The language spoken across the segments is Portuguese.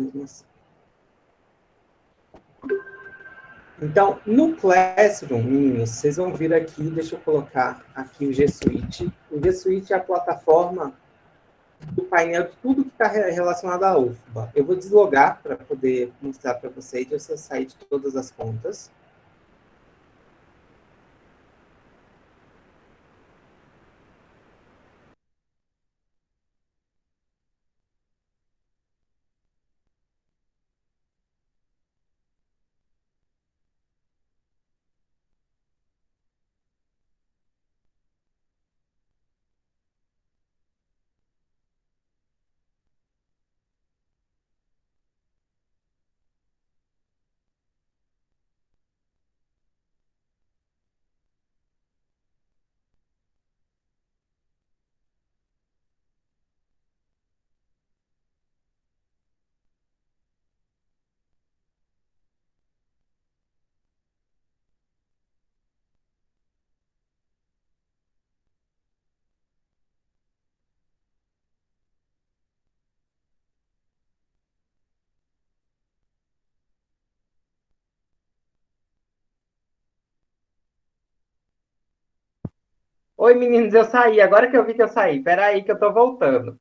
mesmo assim. Então, no Classroom, meninos, vocês vão vir aqui, deixa eu colocar aqui o G Suite. O G Suite é a plataforma do painel de tudo que está relacionado à UFBA. Eu vou deslogar para poder mostrar para vocês, deixa eu sair de todas as contas. Oi, meninos, eu saí. Agora que eu vi que eu saí. Espera aí que eu estou voltando.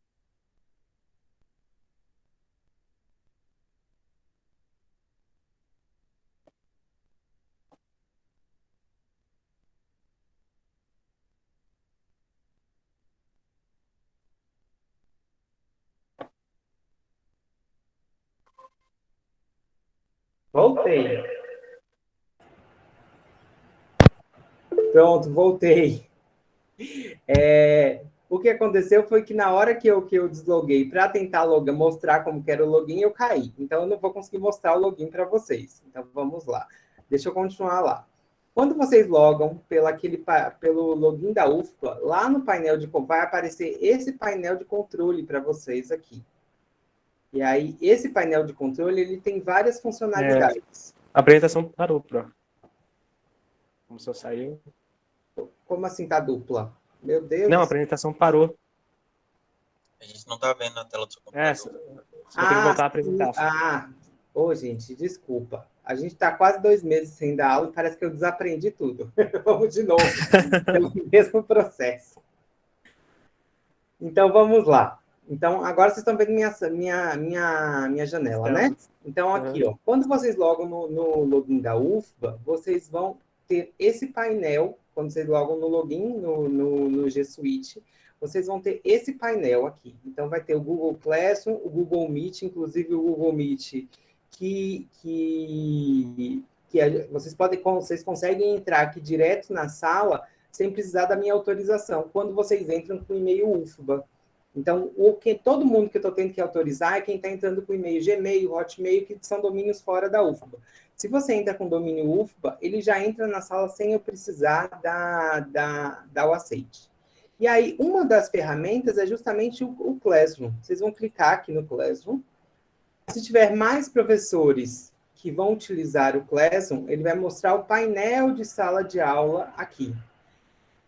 Voltei. Pronto, voltei. O que aconteceu foi que na hora que eu desloguei para tentar mostrar como que era o login, eu caí. Então, eu não vou conseguir mostrar o login para vocês. Então, vamos lá. Deixa eu continuar lá. Quando vocês logam pelo login da UFBA, lá no painel vai aparecer esse painel de controle para vocês aqui. E aí, esse painel de controle, ele tem várias funcionalidades. A apresentação parou, Pro. Como só saiu. Como assim tá dupla? Meu Deus. Não, a apresentação parou. A gente não tá vendo na tela do seu computador. Você vai ter que voltar a apresentar. Gente, desculpa. A gente está quase 2 meses sem dar aula e parece que eu desaprendi tudo. Vamos de novo, pelo mesmo processo. Então, vamos lá. Então, agora vocês estão vendo minha janela, né? Então, aqui, ó, quando vocês logam no login da UFBA, vocês vão ter esse painel, quando vocês logam no login, no G Suite, vocês vão ter esse painel aqui. Então, vai ter o Google Classroom, o Google Meet, inclusive o Google Meet, vocês conseguem entrar aqui direto na sala sem precisar da minha autorização, quando vocês entram com o e-mail UFBA. Então, todo mundo que eu estou tendo que autorizar é quem está entrando com e-mail Gmail, Hotmail, que são domínios fora da UFBA. Se você entra com domínio UFBA, ele já entra na sala sem eu precisar dar o aceite. E aí, uma das ferramentas é justamente o Classroom. Vocês vão clicar aqui no Classroom. Se tiver mais professores que vão utilizar o Classroom, ele vai mostrar o painel de sala de aula aqui.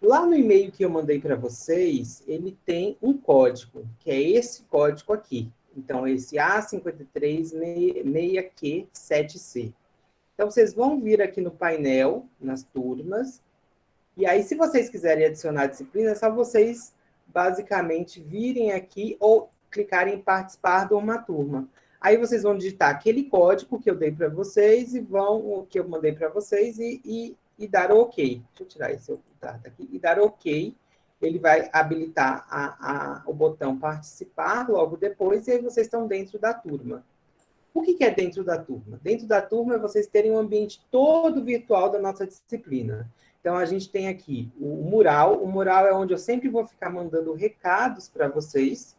Lá no e-mail que eu mandei para vocês, ele tem um código, que é esse código aqui. Então, esse A536Q7C. Então, vocês vão vir aqui no painel, nas turmas, e aí, se vocês quiserem adicionar disciplina, é só vocês, basicamente, virem aqui ou clicarem em participar de uma turma. Aí, vocês vão digitar aquele código que eu dei para vocês que eu mandei para vocês e dar o OK. Deixa eu tirar esse aqui. E dar OK. Ele vai habilitar o botão participar logo depois, e aí vocês estão dentro da turma. O que é dentro da turma? Dentro da turma é vocês terem um ambiente todo virtual da nossa disciplina. Então, a gente tem aqui o mural. O mural é onde eu sempre vou ficar mandando recados para vocês.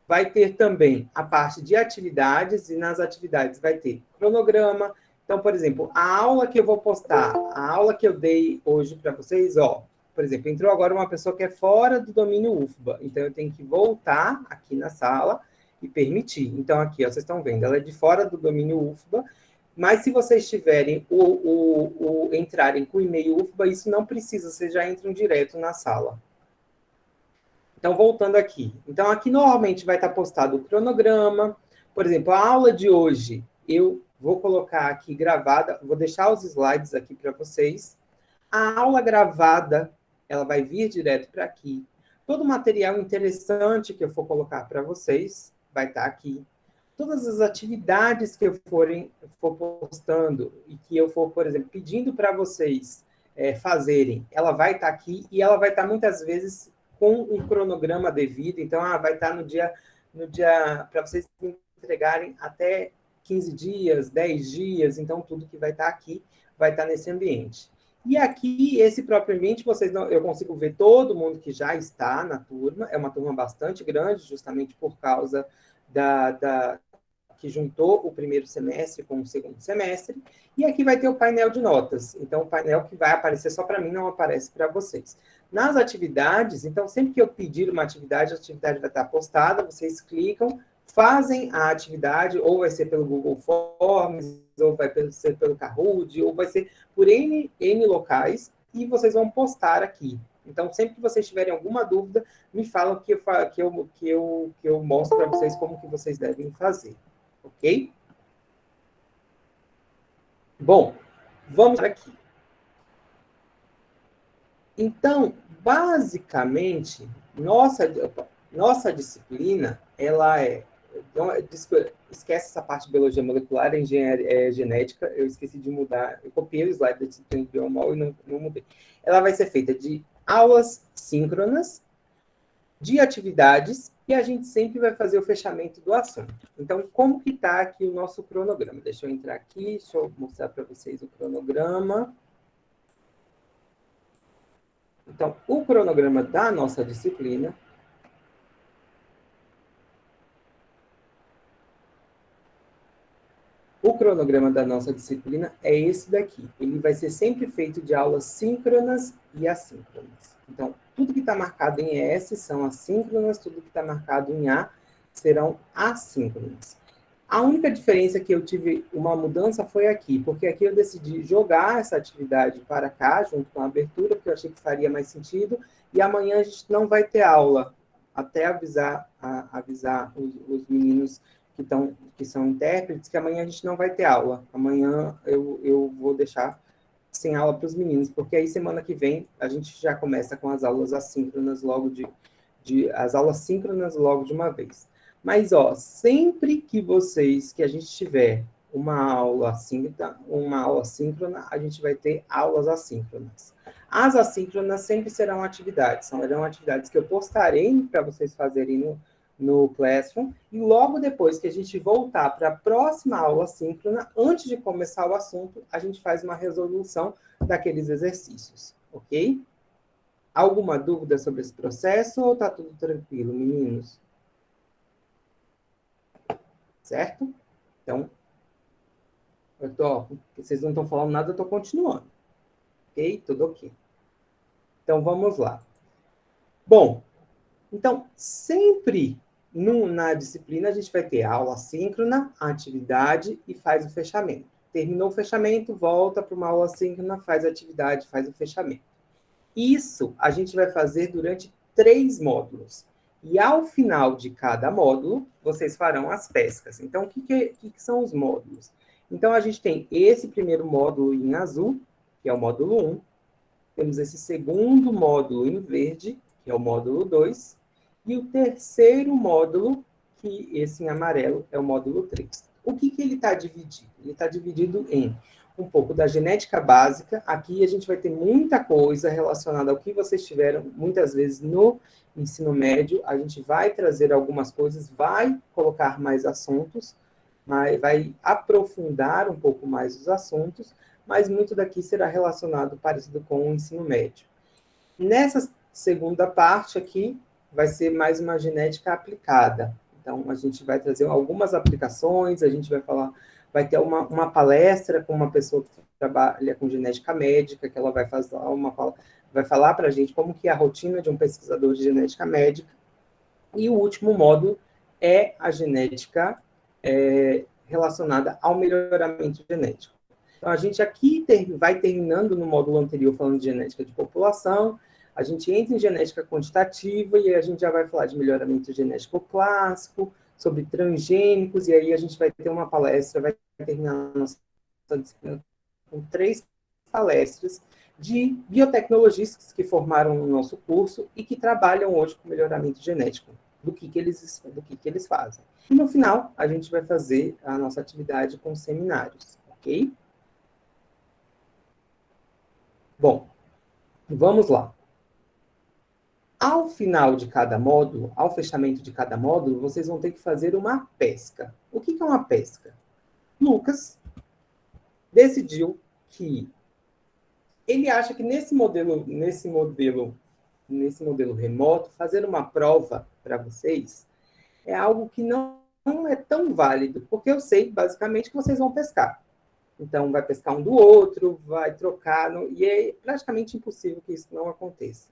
Vai ter também a parte de atividades, e nas atividades vai ter cronograma. Então, por exemplo, a aula que eu vou postar, a aula que eu dei hoje para vocês, ó, por exemplo, entrou agora uma pessoa que é fora do domínio UFBA, então eu tenho que voltar aqui na sala e permitir. Então, aqui, ó, vocês estão vendo, ela é de fora do domínio UFBA, mas se vocês tiverem entrarem com o e-mail UFBA, isso não precisa, vocês já entram direto na sala. Então, voltando aqui. Então, aqui normalmente vai estar postado o cronograma, Por exemplo, a aula de hoje, eu vou colocar aqui gravada, vou deixar os slides aqui para vocês. A aula gravada, ela vai vir direto para aqui. Todo o material interessante que eu for colocar para vocês vai estar aqui. Todas as atividades que eu for postando e que eu for, por exemplo, pedindo para vocês fazerem, ela vai estar aqui e ela vai estar muitas vezes com um cronograma devido. Então, vai estar no dia para vocês entregarem até 15 dias, 10 dias. Então, tudo que vai estar aqui vai estar nesse ambiente. E aqui, esse próprio ambiente, eu consigo ver todo mundo que já está na turma. É uma turma bastante grande, justamente por causa que juntou o primeiro semestre com o segundo semestre. E aqui vai ter o painel de notas. Então, o painel que vai aparecer só para mim, não aparece para vocês. Nas atividades, então, sempre que eu pedir uma atividade, a atividade vai estar postada, vocês clicam, fazem a atividade, ou vai ser pelo Google Forms, ou vai ser pelo Kahoot, ou vai ser por N locais, e vocês vão postar aqui. Então, sempre que vocês tiverem alguma dúvida, me falam que eu mostro para vocês como que vocês devem fazer. Ok? Bom, vamos aqui. Então, basicamente, nossa disciplina, ela é... Então, esquece essa parte de biologia molecular, engenharia genética, eu esqueci de mudar, eu copiei o slide da disciplina de biomol e não mudei. Ela vai ser feita de aulas síncronas, de atividades, e a gente sempre vai fazer o fechamento do assunto. Então, como que está aqui o nosso cronograma? Deixa eu entrar aqui, deixa eu mostrar para vocês o cronograma. Então, o cronograma da nossa disciplina... O cronograma da nossa disciplina é esse daqui. Ele vai ser sempre feito de aulas síncronas e assíncronas. Então, tudo que está marcado em S são assíncronas, tudo que está marcado em A serão assíncronas. A única diferença que eu tive uma mudança foi aqui, porque aqui eu decidi jogar essa atividade para cá, junto com a abertura, porque eu achei que faria mais sentido, e amanhã a gente não vai ter aula, até avisar os meninos que são intérpretes, que amanhã a gente não vai ter aula. Amanhã eu vou deixar sem aula para os meninos, porque aí semana que vem a gente já começa com as aulas assíncronas as aulas síncronas logo de uma vez. Mas, sempre que a gente tiver uma aula síncrona, a gente vai ter aulas assíncronas. As assíncronas sempre serão atividades que eu postarei para vocês fazerem no Classroom, e logo depois que a gente voltar para a próxima aula síncrona, antes de começar o assunto, a gente faz uma resolução daqueles exercícios, ok? Alguma dúvida sobre esse processo ou está tudo tranquilo, meninos? Certo? Então, vocês não estão falando nada, eu estou continuando. Ok? Tudo ok. Então, vamos lá. Bom, então, sempre na disciplina, a gente vai ter aula síncrona, atividade e faz o fechamento. Terminou o fechamento, volta para uma aula síncrona, faz a atividade, faz o fechamento. Isso a gente vai fazer durante 3 módulos. E ao final de cada módulo, vocês farão as pescas. Então, o que são os módulos? Então, a gente tem esse primeiro módulo em azul, que é o módulo 1. Temos esse segundo módulo em verde, que é o módulo 2. E o terceiro módulo, que esse em amarelo, é o módulo 3. O que ele está dividido? Ele está dividido em um pouco da genética básica. Aqui a gente vai ter muita coisa relacionada ao que vocês tiveram muitas vezes no ensino médio. A gente vai trazer algumas coisas, vai colocar mais assuntos, vai aprofundar um pouco mais os assuntos, mas muito daqui será relacionado, parecido com o ensino médio. Nessa segunda parte aqui, vai ser mais uma genética aplicada. Então, a gente vai trazer algumas aplicações, a gente vai ter uma palestra com uma pessoa que trabalha com genética médica, que ela vai falar para a gente como que é a rotina de um pesquisador de genética médica. E o último módulo é a genética relacionada ao melhoramento genético. Então, a gente aqui vai terminando no módulo anterior falando de genética de população, a gente entra em genética quantitativa e a gente já vai falar de melhoramento genético clássico, sobre transgênicos, e aí a gente vai ter uma palestra, vai terminar a nossa disciplina com 3 palestras de biotecnologistas que formaram no nosso curso e que trabalham hoje com melhoramento genético, do que eles fazem. E no final, a gente vai fazer a nossa atividade com seminários, ok? Bom, vamos lá. Ao final de cada módulo, ao fechamento de cada módulo, vocês vão ter que fazer uma pesca. O que é uma pesca? Lucas decidiu que ele acha que nesse modelo remoto, fazer uma prova para vocês é algo que não é tão válido, porque eu sei, basicamente, que vocês vão pescar. Então, vai pescar um do outro, vai trocar, e é praticamente impossível que isso não aconteça.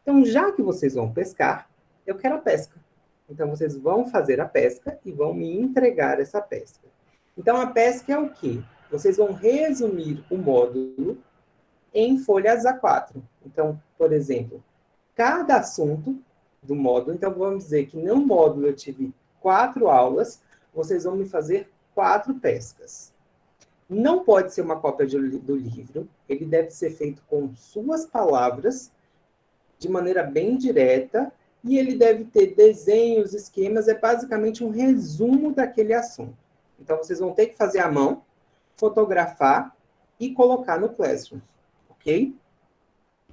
Então, já que vocês vão pescar, eu quero a pesca. Então, vocês vão fazer a pesca e vão me entregar essa pesca. Então, a pesca é o quê? Vocês vão resumir o módulo em folhas A4. Então, por exemplo, cada assunto do módulo, então vamos dizer que no módulo eu tive 4 aulas, vocês vão me fazer 4 pescas. Não pode ser uma cópia do livro, ele deve ser feito com suas palavras, de maneira bem direta, e ele deve ter desenhos, esquemas, é basicamente um resumo daquele assunto. Então, vocês vão ter que fazer à mão, fotografar e colocar no Classroom, ok?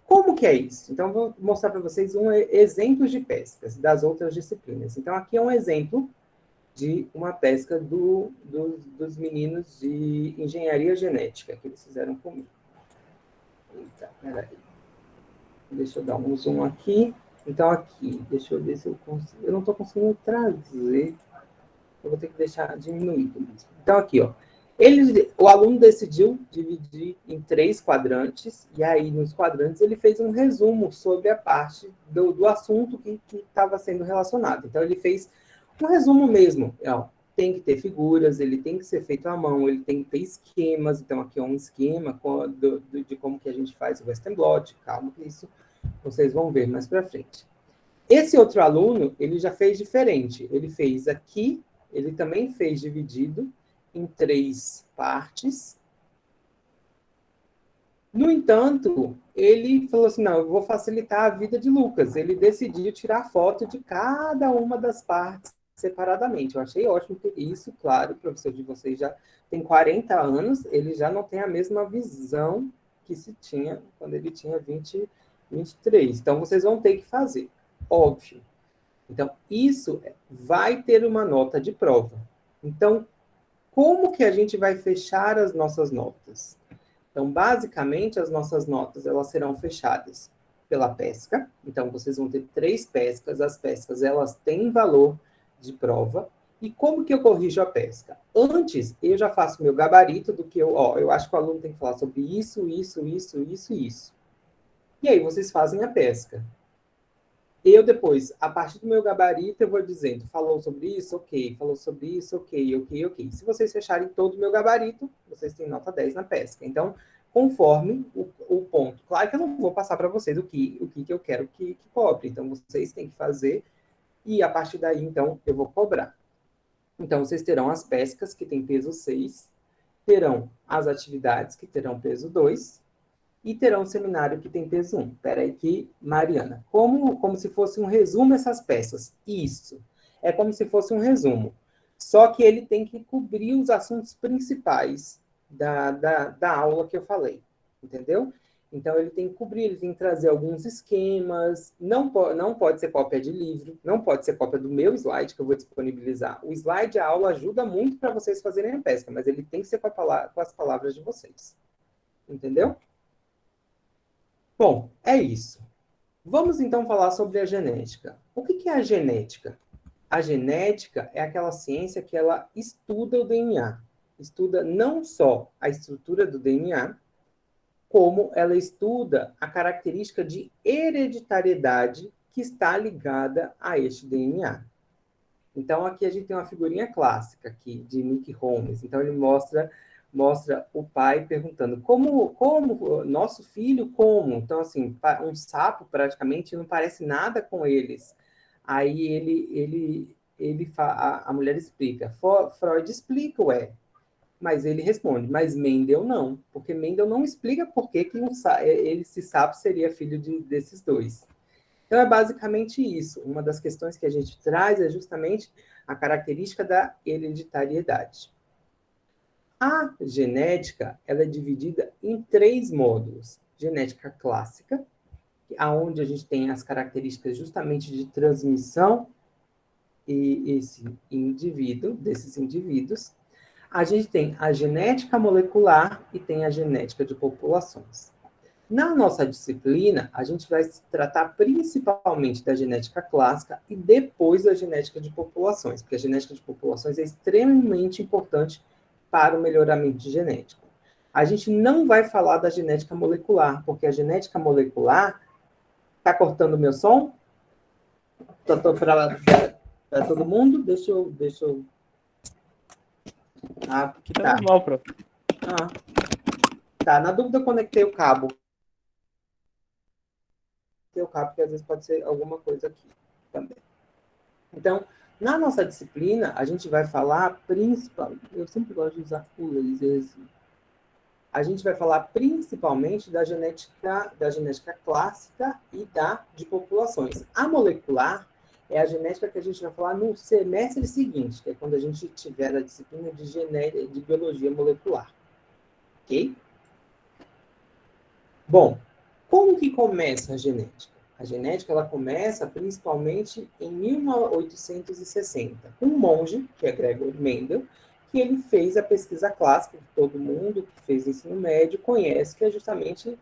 Como que é isso? Então, vou mostrar para vocês exemplos de pescas das outras disciplinas. Então, aqui é um exemplo de uma pesca dos meninos de engenharia genética que eles fizeram comigo. Eita, peraí. Deixa eu dar um zoom aqui. Então, aqui, deixa eu ver se eu consigo. Eu não estou conseguindo trazer. Eu vou ter que deixar diminuído mesmo. Então, aqui, ó. O aluno decidiu dividir em 3 quadrantes, e aí, nos quadrantes, ele fez um resumo sobre a parte do assunto que estava sendo relacionado. Então, ele fez um resumo mesmo. Ó, tem que ter figuras, ele tem que ser feito à mão, ele tem que ter esquemas. Então, aqui é um esquema de como que a gente faz o Western Blot. Calma que isso vocês vão ver mais para frente. Esse outro aluno, ele já fez diferente. Ele fez aqui, ele também fez dividido em 3 partes. No entanto, ele falou assim, não, eu vou facilitar a vida de Lucas. Ele decidiu tirar foto de cada uma das partes separadamente. Eu achei ótimo ter isso, claro, o professor de vocês já tem 40 anos, ele já não tem a mesma visão que se tinha quando ele tinha 23. Então, vocês vão ter que fazer, óbvio. Então, isso vai ter uma nota de prova. Então, como que a gente vai fechar as nossas notas? Então, basicamente, as nossas notas elas serão fechadas pela pesca. Então, vocês vão ter 3 pescas. As pescas elas têm valor de prova. E como que eu corrijo a pesca? Antes, eu já faço meu gabarito do que eu acho que o aluno tem que falar sobre isso, isso, isso, isso e isso. E aí, vocês fazem a pesca. Eu depois, a partir do meu gabarito, eu vou dizendo, falou sobre isso, ok, falou sobre isso, ok, ok, ok. Se vocês fecharem todo o meu gabarito, vocês têm nota 10 na pesca. Então, conforme o ponto. Claro que eu não vou passar para vocês o que eu quero que cobre. Então, vocês têm que fazer e a partir daí, então, eu vou cobrar. Então, vocês terão as pescas, que tem peso 6, terão as atividades, que terão peso 2, e terão um seminário que tem peso 1. Espera aí que, Mariana, como se fosse um resumo essas peças. Isso. É como se fosse um resumo. Só que ele tem que cobrir os assuntos principais da aula que eu falei. Entendeu? Então, ele tem que cobrir, ele tem que trazer alguns esquemas. Não pode ser cópia de livro, não pode ser cópia do meu slide, que eu vou disponibilizar. O slide, a aula ajuda muito para vocês fazerem a pesca, mas ele tem que ser com as palavras de vocês. Entendeu? Bom, é isso. Vamos então falar sobre a genética. O que é a genética? A genética é aquela ciência que ela estuda o DNA. Estuda não só a estrutura do DNA, como ela estuda a característica de hereditariedade que está ligada a este DNA. Então, aqui a gente tem uma figurinha clássica aqui de Nick Holmes. Então, ele mostra o pai perguntando como nosso filho, como? Então, assim, um sapo praticamente não parece nada com eles. Aí a mulher explica. Freud explica, mas ele responde, mas Mendel não, porque Mendel não explica por que ele se sabe seria filho desses dois. Então, é basicamente isso. Uma das questões que a gente traz é justamente a característica da hereditariedade. A genética, ela é dividida em 3 módulos. Genética clássica, onde a gente tem as características justamente de transmissão desses indivíduos. A gente tem a genética molecular e tem a genética de populações. Na nossa disciplina, a gente vai se tratar principalmente da genética clássica e depois da genética de populações, porque a genética de populações é extremamente importante para o melhoramento genético. A gente não vai falar da genética molecular, porque a genética molecular... Tá cortando o meu som? Para todo mundo? Deixa eu... Ah, aqui tá normal, prof. Tá, na dúvida eu conectei o cabo. Porque às vezes pode ser alguma coisa aqui também. Então, na nossa disciplina, a gente vai falar eu sempre gosto de usar o laser. A gente vai falar principalmente da genética clássica e de populações. A molecular é a genética que a gente vai falar no semestre seguinte, que é quando a gente tiver a disciplina de biologia molecular. Ok? Bom, como que começa a genética? A genética ela começa principalmente em 1860, com um monge, que é Gregor Mendel, que ele fez a pesquisa clássica, que todo mundo que fez ensino médio conhece, que é justamente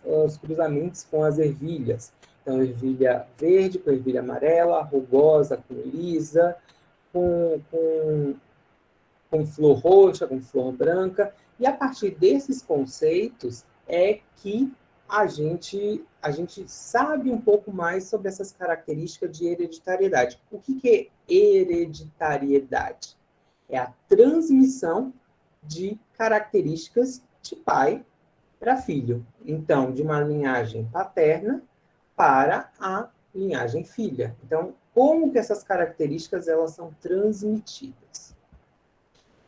os cruzamentos com as ervilhas. Então, ervilha verde com ervilha amarela, rugosa com lisa, com flor roxa, com flor branca. E a partir desses conceitos é que a gente sabe um pouco mais sobre essas características de hereditariedade. O que é hereditariedade? É a transmissão de características de pai para filho. Então, de uma linhagem paterna para a linhagem filha. Então, como que essas características elas são transmitidas?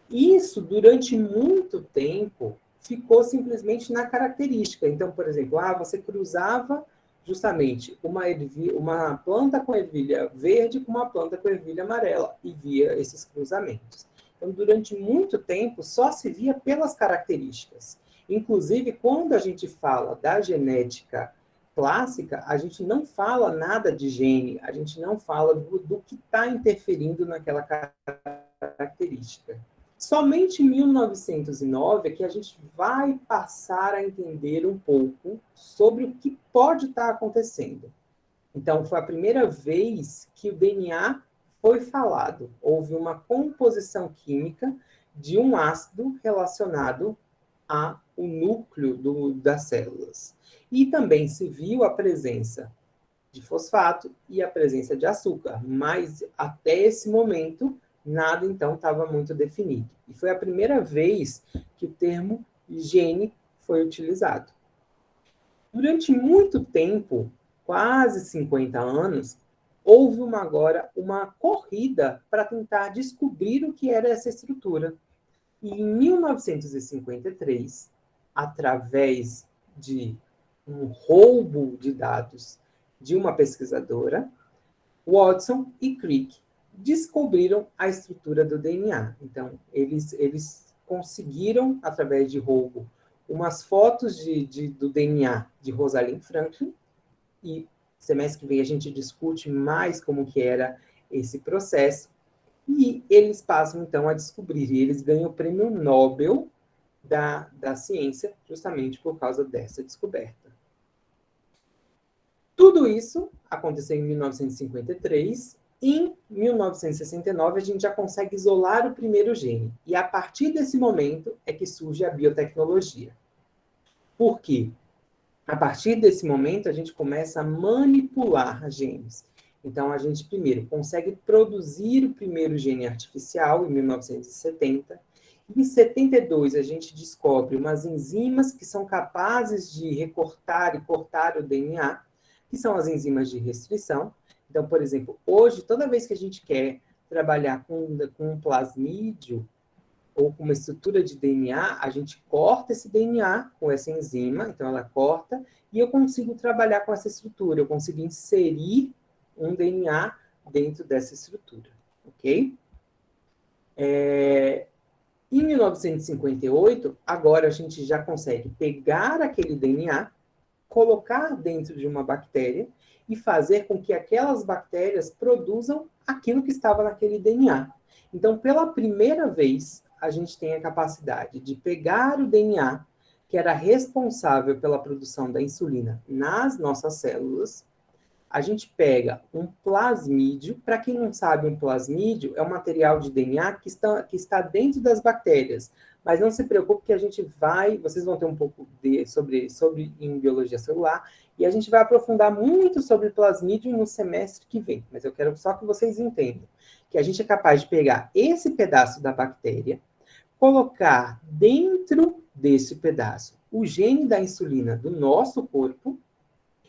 Isso, durante muito tempo, ficou simplesmente na característica. Então, por exemplo, você cruzava justamente uma planta com ervilha verde com uma planta com ervilha amarela e via esses cruzamentos. Então, durante muito tempo, só se via pelas características. Inclusive, quando a gente fala da genética clássica, a gente não fala nada de gene, a gente não fala do que está interferindo naquela característica. Somente em 1909 é que a gente vai passar a entender um pouco sobre o que pode estar acontecendo. Então, foi a primeira vez que o DNA foi falado. Houve uma composição química de um ácido relacionado ao núcleo das células. E também se viu a presença de fosfato e a presença de açúcar, mas até esse momento nada, então, estava muito definido. E foi a primeira vez que o termo gene foi utilizado. Durante muito tempo, quase 50 anos, houve agora uma corrida para tentar descobrir o que era essa estrutura. E em 1953, através de um roubo de dados de uma pesquisadora, Watson e Crick descobriram a estrutura do DNA. Então, eles conseguiram, através de roubo, umas fotos do DNA de Rosalind Franklin, e semestre que vem a gente discute mais como que era esse processo, e eles passam, então, a descobrir, e eles ganham o prêmio Nobel da ciência, justamente por causa dessa descoberta. Tudo isso aconteceu em 1953. Em 1969, a gente já consegue isolar o primeiro gene. E a partir desse momento é que surge a biotecnologia. Por quê? A partir desse momento, a gente começa a manipular genes. Então, a gente primeiro consegue produzir o primeiro gene artificial, em 1970. Em 72, a gente descobre umas enzimas que são capazes de recortar e cortar o DNA, que são as enzimas de restrição. Então, por exemplo, hoje, toda vez que a gente quer trabalhar com um plasmídio ou com uma estrutura de DNA, a gente corta esse DNA com essa enzima, então ela corta, e eu consigo trabalhar com essa estrutura, eu consigo inserir um DNA dentro dessa estrutura, ok? Em 1958, agora a gente já consegue pegar aquele DNA, colocar dentro de uma bactéria e fazer com que aquelas bactérias produzam aquilo que estava naquele DNA. Então, pela primeira vez, a gente tem a capacidade de pegar o DNA, que era responsável pela produção da insulina nas nossas células. A gente pega um plasmídio. Para quem não sabe, um plasmídio é um material de DNA que está dentro das bactérias. Mas não se preocupe que a gente vocês vão ter um pouco sobre em biologia celular, e a gente vai aprofundar muito sobre plasmídio no semestre que vem. Mas eu quero só que vocês entendam que a gente é capaz de pegar esse pedaço da bactéria, colocar dentro desse pedaço o gene da insulina do nosso corpo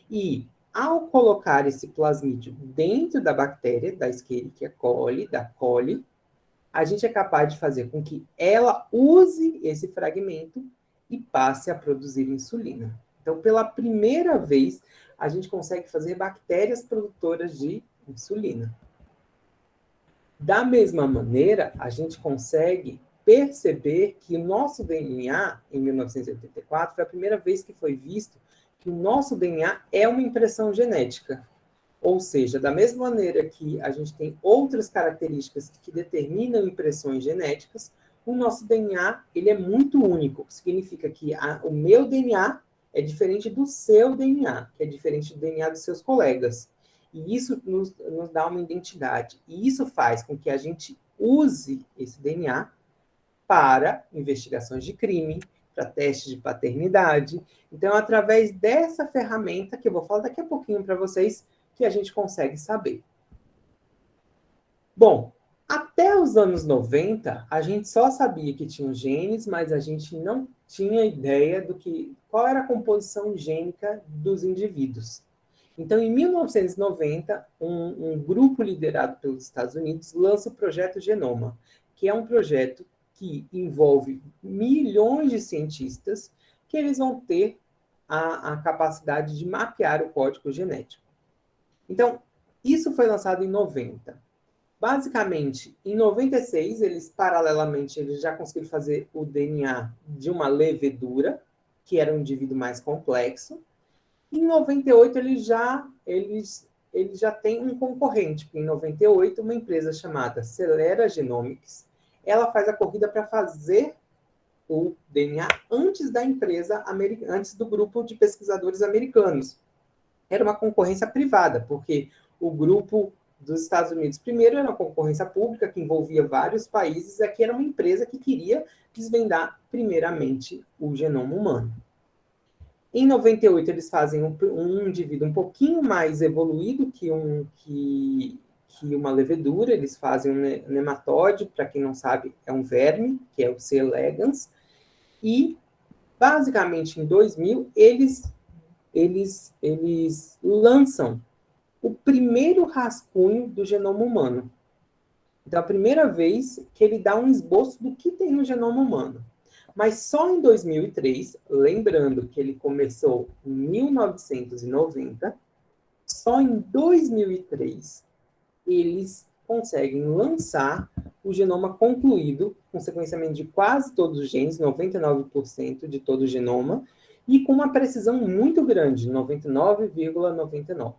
e, ao colocar esse plasmídio dentro da bactéria, da Escherichia coli, da coli, a gente é capaz de fazer com que ela use esse fragmento e passe a produzir insulina. Então, pela primeira vez, a gente consegue fazer bactérias produtoras de insulina. Da mesma maneira, a gente consegue perceber que o nosso DNA, em 1984, foi a primeira vez que foi visto que o nosso DNA é uma impressão genética. Ou seja, da mesma maneira que a gente tem outras características que determinam impressões genéticas, o nosso DNA ele é muito único. Significa que o meu DNA é diferente do seu DNA, que é diferente do DNA dos seus colegas. E isso nos dá uma identidade. E isso faz com que a gente use esse DNA para investigações de crime, para testes de paternidade. Então, através dessa ferramenta, que eu vou falar daqui a pouquinho para vocês, que a gente consegue saber. Bom, até os anos 90, a gente só sabia que tinham genes, mas a gente não tinha ideia qual era a composição gênica dos indivíduos. Então, em 1990, um grupo liderado pelos Estados Unidos lança o Projeto Genoma, que é um projeto que envolve milhões de cientistas que eles vão ter a capacidade de mapear o código genético. Então, isso foi lançado em 90. Basicamente, em 96, paralelamente, eles já conseguiram fazer o DNA de uma levedura, que era um indivíduo mais complexo. Em 98, eles já têm um concorrente. Em 98, uma empresa chamada Celera Genomics, ela faz a corrida para fazer o DNA antes da empresa, antes do grupo de pesquisadores americanos. Era uma concorrência privada, porque o grupo dos Estados Unidos, primeiro, era uma concorrência pública que envolvia vários países, e aqui era uma empresa que queria desvendar, primeiramente, o genoma humano. Em 98, eles fazem um indivíduo um pouquinho mais evoluído que uma levedura. Eles fazem um nematóide, para quem não sabe, é um verme, que é o C. elegans. E, basicamente, em 2000, eles lançam o primeiro rascunho do genoma humano. Então, a primeira vez que ele dá um esboço do que tem no genoma humano. Mas só em 2003, lembrando que ele começou em 1990, só em 2003 eles conseguem lançar o genoma concluído, com sequenciamento de quase todos os genes, 99% de todo o genoma, e com uma precisão muito grande, 99,99%.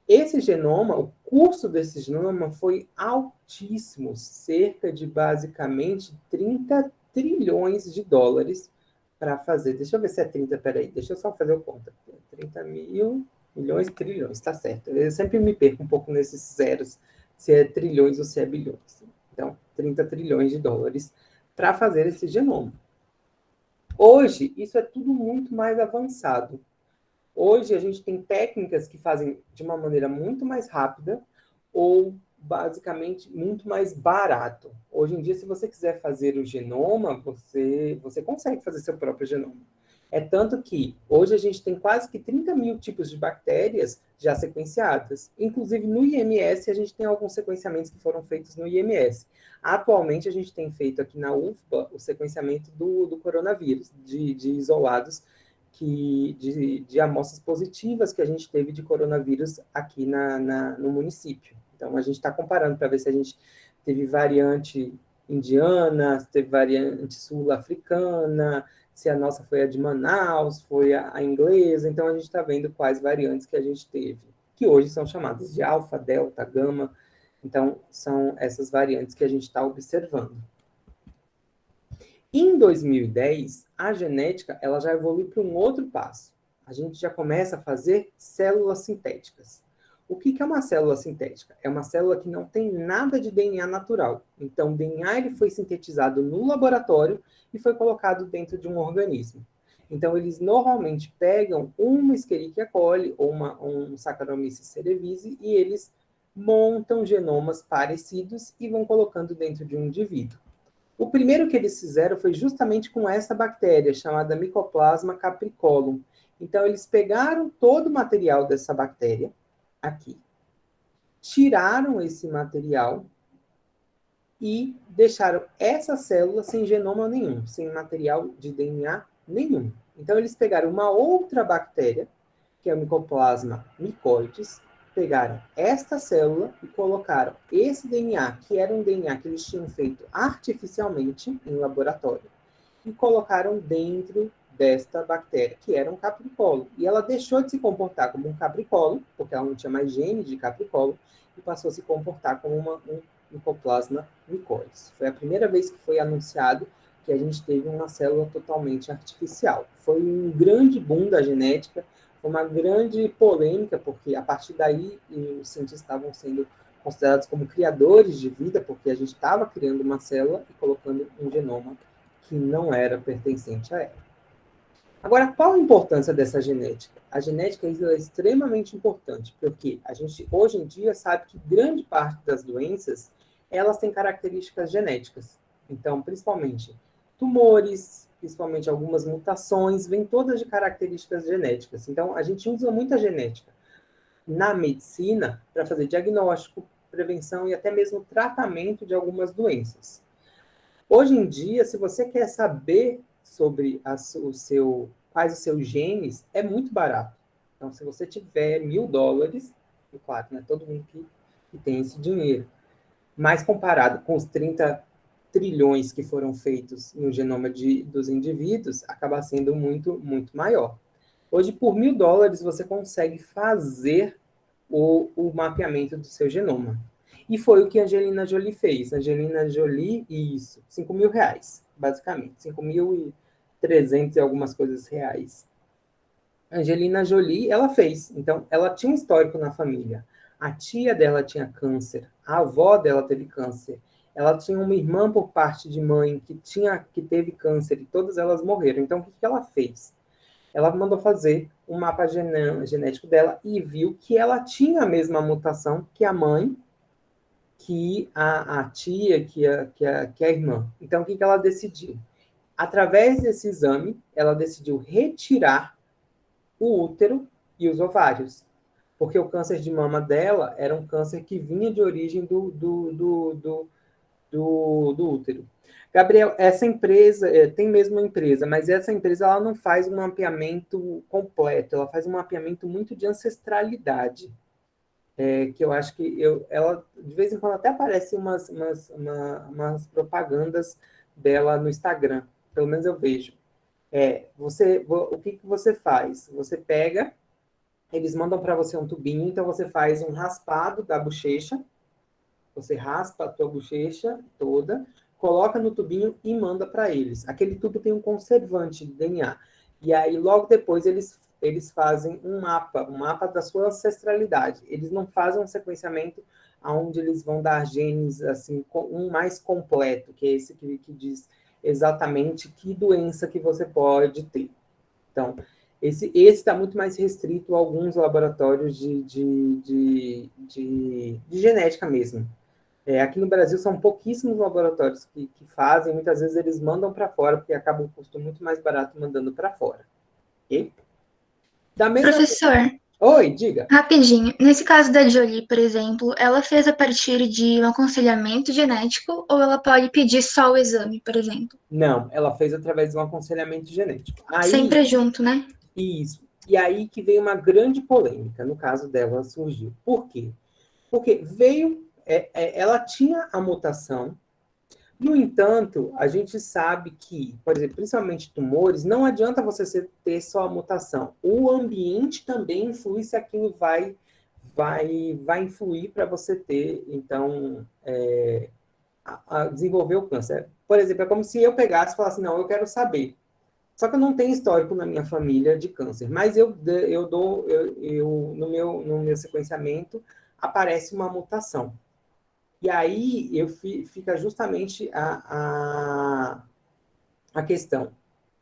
Esse genoma, o custo desse genoma foi altíssimo, cerca de basicamente 30 trilhões de dólares para fazer. Deixa eu ver se é 30, peraí, deixa eu só fazer a conta. 30 mil, milhões, trilhões, tá certo. Eu sempre me perco um pouco nesses zeros, se é trilhões ou se é bilhões. Então, 30 trilhões de dólares para fazer esse genoma. Hoje, isso é tudo muito mais avançado. Hoje, a gente tem técnicas que fazem de uma maneira muito mais rápida ou, basicamente, muito mais barato. Hoje em dia, se você quiser fazer o genoma, você consegue fazer seu próprio genoma. É tanto que hoje a gente tem quase que 30 mil tipos de bactérias já sequenciadas. Inclusive, no IMS, a gente tem alguns sequenciamentos que foram feitos no IMS. Atualmente, a gente tem feito aqui na UFBA o sequenciamento do coronavírus, de isolados, de amostras positivas que a gente teve de coronavírus aqui no município. Então, a gente está comparando para ver se a gente teve variante indiana, se teve variante sul-africana, se a nossa foi a de Manaus, foi a inglesa. Então, a gente está vendo quais variantes que a gente teve, que hoje são chamadas de alfa, delta, gama. Então, são essas variantes que a gente está observando. Em 2010, a genética ela já evolui para um outro passo. A gente já começa a fazer células sintéticas. O que é uma célula sintética? É uma célula que não tem nada de DNA natural. Então, o DNA ele foi sintetizado no laboratório e foi colocado dentro de um organismo. Então, eles normalmente pegam uma Escherichia coli ou um Saccharomyces cerevisiae e eles montam genomas parecidos e vão colocando dentro de um indivíduo. O primeiro que eles fizeram foi justamente com essa bactéria, chamada Mycoplasma capricolum. Então, eles pegaram todo o material dessa bactéria, aqui, tiraram esse material e deixaram essa célula sem genoma nenhum, sem material de DNA nenhum. Então, eles pegaram uma outra bactéria, que é o Mycoplasma mycoides, pegaram esta célula e colocaram esse DNA, que era um DNA que eles tinham feito artificialmente em laboratório, e colocaram dentro desta bactéria, que era um capricolo. E ela deixou de se comportar como um capricolo, porque ela não tinha mais gene de capricolo, e passou a se comportar como um Mycoplasma mycoides. Foi a primeira vez que foi anunciado que a gente teve uma célula totalmente artificial. Foi um grande boom da genética, foi uma grande polêmica, porque a partir daí os cientistas estavam sendo considerados como criadores de vida, porque a gente estava criando uma célula e colocando um genoma que não era pertencente a ela. Agora, qual a importância dessa genética? A genética é extremamente importante, porque a gente hoje em dia sabe que grande parte das doenças elas têm características genéticas. Então, principalmente tumores, principalmente algumas mutações, vêm todas de características genéticas. Então, a gente usa muita genética na medicina para fazer diagnóstico, prevenção e até mesmo tratamento de algumas doenças. Hoje em dia, se você quer saber sobre quais os seus genes, é muito barato. Então, se você tiver $1.000, e claro, não é todo mundo que tem esse dinheiro, mas comparado com os 30 trilhões que foram feitos no genoma dos indivíduos, acaba sendo muito, muito maior. Hoje, por $1.000, você consegue fazer o mapeamento do seu genoma. E foi o que a Angelina Jolie fez. A Angelina Jolie, isso, R$5.000, basicamente. 5.300 e algumas coisas reais. A Angelina Jolie, ela fez. Então, ela tinha um histórico na família. A tia dela tinha câncer. A avó dela teve câncer. Ela tinha uma irmã por parte de mãe que teve câncer e todas elas morreram. Então, o que ela fez? Ela mandou fazer um mapa genético dela e viu que ela tinha a mesma mutação que a mãe, que a tia, que a irmã. Então, o que ela decidiu? Através desse exame, ela decidiu retirar o útero e os ovários. Porque o câncer de mama dela era um câncer que vinha de origem do útero. Gabriel, essa empresa, tem mesmo uma empresa, mas essa empresa ela não faz um mapeamento completo, ela faz um mapeamento muito de ancestralidade. Que eu acho que ela, de vez em quando, até aparece umas propagandas dela no Instagram, pelo menos eu vejo. O que você faz? Você pega, eles mandam para você um tubinho, então você faz um raspado da bochecha, você raspa a tua bochecha toda, coloca no tubinho e manda para eles. Aquele tubo tem um conservante de DNA. E aí, logo depois, eles fazem um mapa da sua ancestralidade. Eles não fazem um sequenciamento onde eles vão dar genes assim, um mais completo, que é esse que diz exatamente que doença que você pode ter. Então, esse está muito mais restrito a alguns laboratórios de genética mesmo. Aqui no Brasil são pouquíssimos laboratórios que fazem, muitas vezes eles mandam para fora, porque acaba um custo muito mais barato mandando para fora. Ok? Da mesma... Professor, Oi, diga. rapidinho. Nesse caso da Jolie, por exemplo, ela fez a partir de um aconselhamento genético ou ela pode pedir só o exame, por exemplo? Não, ela fez através de um aconselhamento genético. Aí, Sempre junto, né? isso. E aí que veio uma grande polêmica, no caso dela surgiu. Por quê? Porque veio, ela tinha a mutação. No entanto, a gente sabe que, por exemplo, principalmente tumores, não adianta você ter só a mutação. O ambiente também influi se aquilo vai influir para você ter, então, a desenvolver o câncer. Por exemplo, é como se eu pegasse e falasse, não, eu quero saber. Só que eu não tenho histórico na minha família de câncer, mas no meu sequenciamento aparece uma mutação. E aí fica justamente a questão.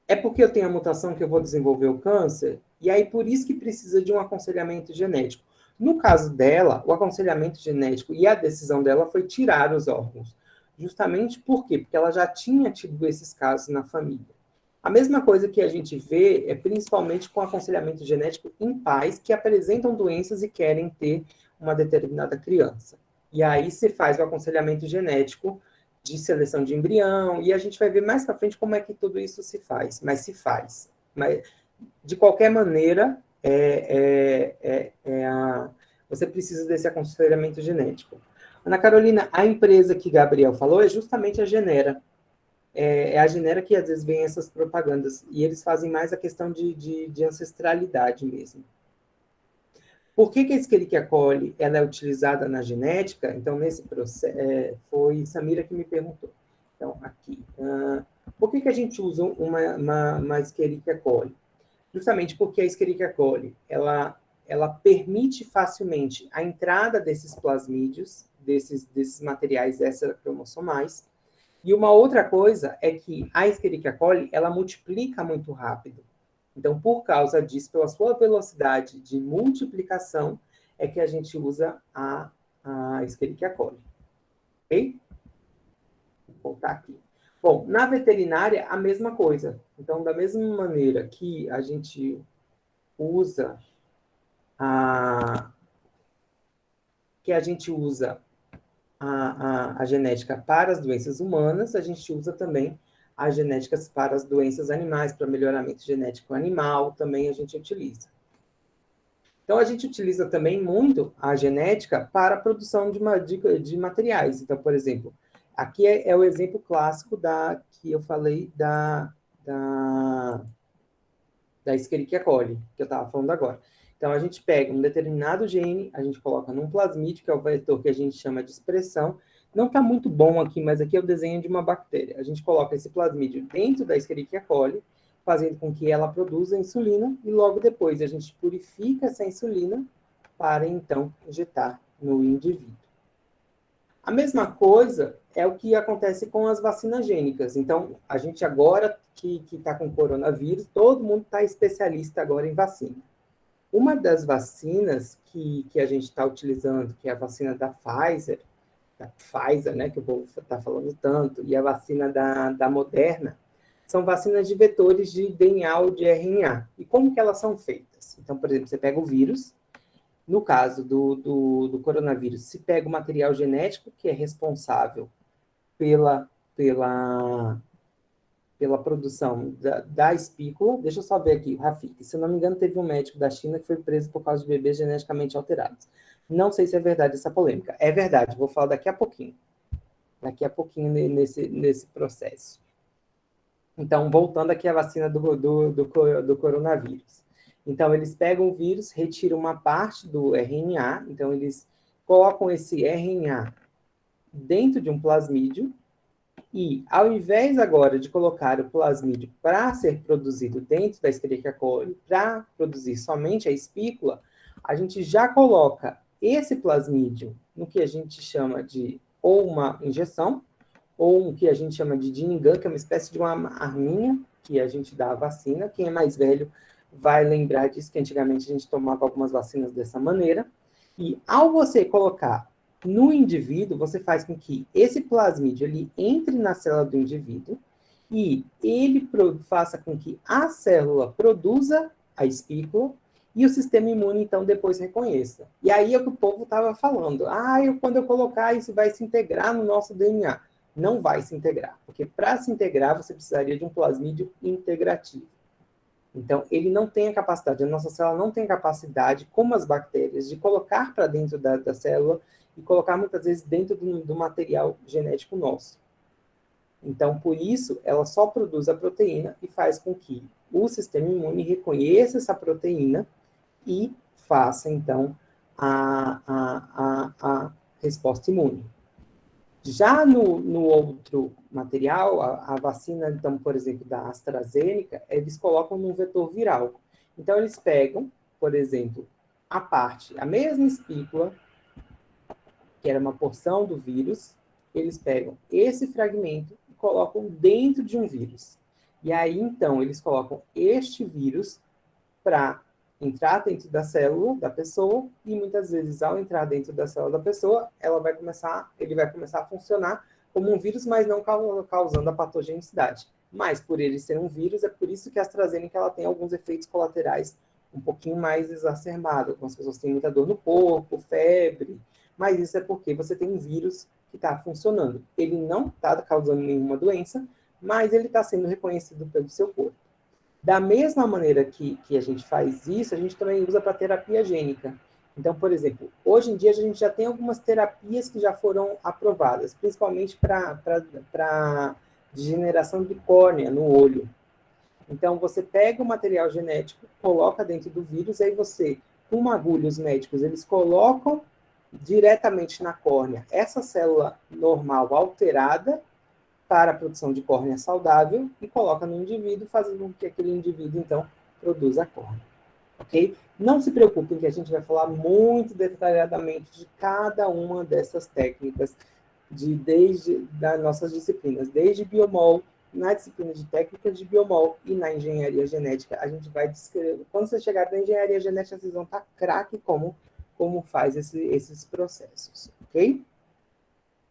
É porque eu tenho a mutação que eu vou desenvolver o câncer? E aí por isso que precisa de um aconselhamento genético. No caso dela, o aconselhamento genético e a decisão dela foi tirar os órgãos. Justamente por quê? Porque ela já tinha tido esses casos na família. A mesma coisa que a gente vê é principalmente com aconselhamento genético em pais que apresentam doenças e querem ter uma determinada criança. E aí se faz o aconselhamento genético de seleção de embrião, e a gente vai ver mais para frente como é que tudo isso se faz, mas se faz. Mas, de qualquer maneira, você precisa desse aconselhamento genético. Ana Carolina, a empresa que Gabriel falou é justamente a Genera. É a Genera que às vezes vem essas propagandas, e eles fazem mais a questão de ancestralidade mesmo. Por que a Escherichia coli ela é utilizada na genética? Então, nesse processo, foi Samira que me perguntou. Então, aqui. Por que a gente usa uma Escherichia coli? Justamente porque a Escherichia coli, ela permite facilmente a entrada desses plasmídios, desses materiais extracromossomais. E uma outra coisa é que a Escherichia coli, ela multiplica muito rápido. Então, por causa disso, pela sua velocidade de multiplicação, é que a gente usa a Escherichia coli. Ok? Vou voltar aqui. Bom, na veterinária, a mesma coisa. Então, da mesma maneira que a gente usa a genética para as doenças humanas, a gente usa também as genéticas para as doenças animais, para melhoramento genético animal, também a gente utiliza. Então, a gente utiliza também muito a genética para a produção de materiais. Então, por exemplo, aqui é o exemplo clássico que eu falei da Escherichia coli, que eu estava falando agora. Então, a gente pega um determinado gene, a gente coloca num plasmídio, que é o vetor que a gente chama de expressão. Não está muito bom aqui, mas aqui é o desenho de uma bactéria. A gente coloca esse plasmídio dentro da Escherichia coli, fazendo com que ela produza insulina, e logo depois a gente purifica essa insulina para, então, injetar no indivíduo. A mesma coisa é o que acontece com as vacinas gênicas. Então, a gente agora que está com coronavírus, todo mundo está especialista agora em vacina. Uma das vacinas que a gente está utilizando, que é a vacina da Pfizer, né, que o povo está falando tanto, e a vacina da Moderna, são vacinas de vetores de DNA ou de RNA. E como que elas são feitas? Então, por exemplo, você pega o vírus, no caso do coronavírus, se pega o material genético, que é responsável pela produção da espícula. Deixa eu só ver aqui, Rafik. Se eu não me engano, teve um médico da China que foi preso por causa de bebês geneticamente alterados. Não sei se é verdade essa polêmica. É verdade, vou falar daqui a pouquinho. Daqui a pouquinho nesse processo. Então, voltando aqui à vacina do coronavírus. Então, eles pegam o vírus, retiram uma parte do RNA, então eles colocam esse RNA dentro de um plasmídio, e ao invés agora de colocar o plasmídio para ser produzido dentro da Escherichia coli, para produzir somente a espícula, a gente já coloca esse plasmídio no que a gente chama de ou uma injeção, ou o que a gente chama de gene gun, que é uma espécie de uma arminha que a gente dá a vacina. Quem é mais velho vai lembrar disso, que antigamente a gente tomava algumas vacinas dessa maneira. E ao você colocar no indivíduo, você faz com que esse plasmídio ele entre na célula do indivíduo e ele faça com que a célula produza a espícula, e o sistema imune, então, depois reconheça. E aí é o que o povo estava falando. Quando eu colocar isso, vai se integrar no nosso DNA. Não vai se integrar, porque para se integrar, você precisaria de um plasmídio integrativo. Então, ele não tem a capacidade, a nossa célula não tem a capacidade, como as bactérias, de colocar para dentro da célula e colocar, muitas vezes, dentro do material genético nosso. Então, por isso, ela só produz a proteína e faz com que o sistema imune reconheça essa proteína e faça, então, a resposta imune. Já no outro material, a vacina, então, por exemplo, da AstraZeneca, eles colocam num vetor viral. Então, eles pegam, por exemplo, a mesma espícula, que era uma porção do vírus, eles pegam esse fragmento e colocam dentro de um vírus. E aí, então, eles colocam este vírus para entrar dentro da célula da pessoa, e muitas vezes, ao entrar dentro da célula da pessoa, ele vai começar a funcionar como um vírus, mas não causando a patogenicidade. Mas, por ele ser um vírus, é por isso que a AstraZeneca ela tem alguns efeitos colaterais um pouquinho mais exacerbados. Algumas pessoas têm muita dor no corpo, febre, mas isso é porque você tem um vírus que está funcionando. Ele não está causando nenhuma doença, mas ele está sendo reconhecido pelo seu corpo. Da mesma maneira que a gente faz isso, a gente também usa para terapia gênica. Então, por exemplo, hoje em dia a gente já tem algumas terapias que já foram aprovadas, principalmente para degeneração de córnea no olho. Então, você pega o material genético, coloca dentro do vírus, aí você, com uma agulha, os médicos, eles colocam diretamente na córnea essa célula normal alterada para a produção de córnea saudável e coloca no indivíduo, fazendo com que aquele indivíduo, então, produza a córnea. Ok? Não se preocupem que a gente vai falar muito detalhadamente de cada uma dessas técnicas desde das nossas disciplinas, desde biomol, na disciplina de técnicas de biomol e na engenharia genética. A gente vai descrever. Quando você chegar na engenharia genética, vocês vão estar craque como faz esses processos. Ok?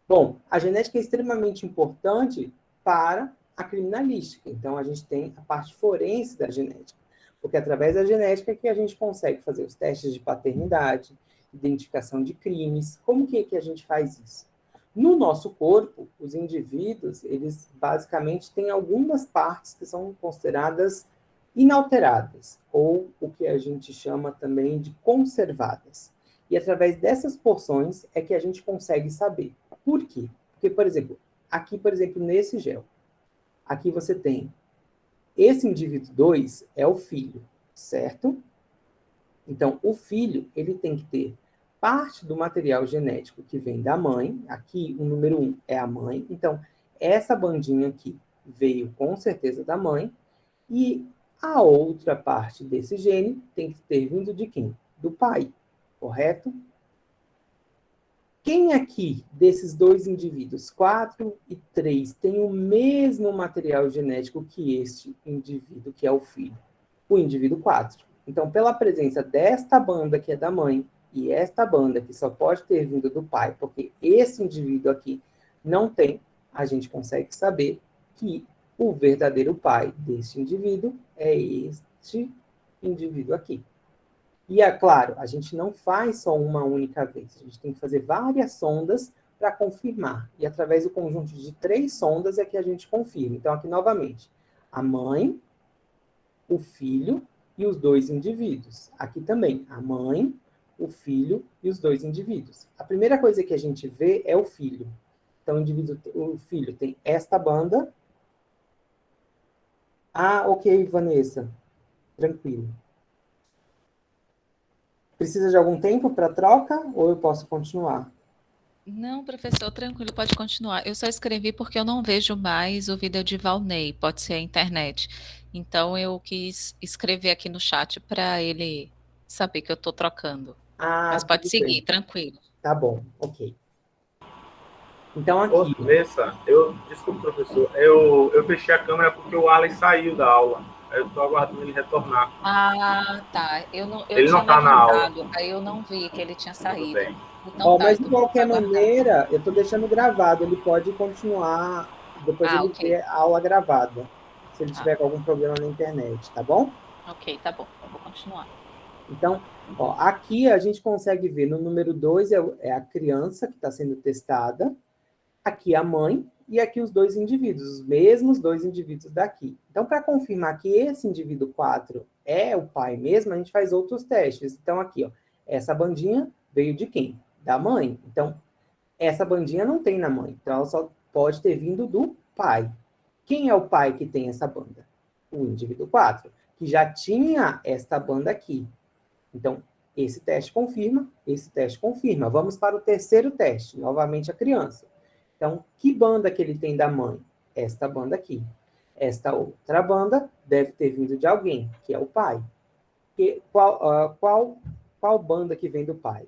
Bom, a genética é extremamente importante para a criminalística. Então, a gente tem a parte forense da genética, porque é através da genética que a gente consegue fazer os testes de paternidade, identificação de crimes. Como que a gente faz isso? No nosso corpo, os indivíduos, eles basicamente têm algumas partes que são consideradas inalteradas, ou o que a gente chama também de conservadas. E através dessas porções é que a gente consegue saber. Por quê? Porque, por exemplo, nesse gel, aqui você tem esse indivíduo 2 é o filho, certo? Então, o filho, ele tem que ter parte do material genético que vem da mãe. Aqui, o número 1 é a mãe. Então, essa bandinha aqui veio com certeza da mãe. E a outra parte desse gene tem que ter vindo de quem? Do pai, correto? Quem aqui, desses dois indivíduos, 4 e 3, tem o mesmo material genético que este indivíduo, que é o filho? O indivíduo 4. Então, pela presença desta banda que é da mãe, e esta banda que só pode ter vindo do pai, porque esse indivíduo aqui não tem, a gente consegue saber que o verdadeiro pai deste indivíduo é este indivíduo aqui. E, é claro, a gente não faz só uma única vez. A gente tem que fazer várias sondas para confirmar. E através do conjunto de 3 sondas é que a gente confirma. Então, aqui novamente, a mãe, o filho e os 2 indivíduos. Aqui também, a mãe, o filho e os 2 indivíduos. A primeira coisa que a gente vê é o filho. Então, o filho tem esta banda. Ah, ok, Vanessa. Tranquilo. Precisa de algum tempo para troca ou eu posso continuar? Não, professor, tranquilo, pode continuar. Eu só escrevi porque eu não vejo mais o vídeo de Valnei, pode ser a internet. Então eu quis escrever aqui no chat para ele saber que eu estou trocando. Mas pode seguir, bem. Tranquilo. Tá bom, ok. Então aqui... Ô, Vanessa, desculpa, professor, eu fechei a câmera porque o Arlen saiu da aula. Eu estou aguardando ele retornar. Ah, tá. Ele não está na aula. Aí eu não vi que ele tinha saído. Então, mas de qualquer maneira, eu estou deixando gravado. Ele pode continuar, depois ele ter a aula gravada, se ele tiver algum problema na internet, tá bom? Ok, tá bom. Eu vou continuar. Então, ó, aqui a gente consegue ver no número 2 é a criança que está sendo testada, aqui a mãe e aqui os dois indivíduos, os mesmos dois indivíduos daqui. Então, para confirmar que esse indivíduo 4 é o pai mesmo, a gente faz outros testes. Então, aqui, ó, essa bandinha veio de quem? Da mãe. Então, essa bandinha não tem na mãe. Então, ela só pode ter vindo do pai. Quem é o pai que tem essa banda? O indivíduo 4, que já tinha esta banda aqui. Então, esse teste confirma, esse teste confirma. Vamos para o terceiro teste, novamente a criança. Então, que banda que ele tem da mãe? Esta banda aqui. Esta outra banda deve ter vindo de alguém, que é o pai. Qual banda que vem do pai?